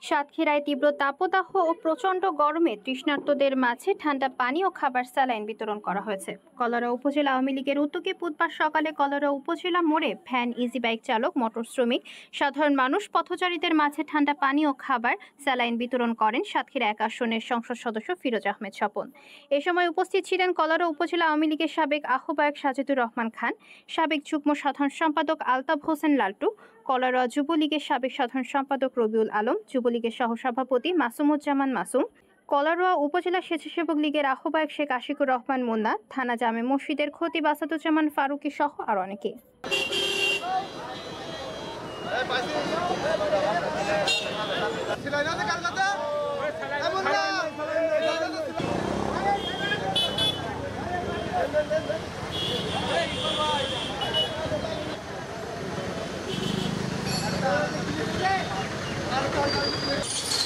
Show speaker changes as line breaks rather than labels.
সাতক্ষীরায় তীব্র তাপদাহ ও প্রচণ্ড গরমে তৃষ্ণার্তদের মাঝে ঠান্ডা পানি ও খাবার স্যালাইন বিতরণ করা হয়েছে। কলাউড়া উপজেলা আওয়ামী লীগের উদ্যোগে বুধবার সকালে কলাউড়া উপজেলা মোড়ে ভ্যান, ইজি বাইক চালক, মোটর শ্রমিক, সাধারণ মানুষ, পথচারীদের মাঝে ঠান্ডা পানি ও খাবার স্যালাইন বিতরণ করেন সাতক্ষীরা ১ আসনের সংসদ সদস্য ফিরোজ আহমেদ স্বপন। এ সময় উপস্থিত ছিলেন কলাউড়া উপজেলা আওয়ামী লীগের সাবেক আহ্বায়ক সাজিদুর রহমান খান, সাবেক যুগ্ম সাধারণ সম্পাদক আলতাফ হোসেন লালটু, কলাউড়া যুবলীগের সাবেক সাধারণ সম্পাদক রবিউল আলম, যুবলীগের সহসভাপতি মাসুমুজ্জামান মাসুম, কলাউড়া উপজেলা স্বেচ্ছাসেবক লীগের আহ্বায়ক শেখ আশিকুর রহমান মুন্না, থানা জামে মসজিদের খতিব আসাদুজ্জামান ফারুকী সহ আরো অনেকে।
আর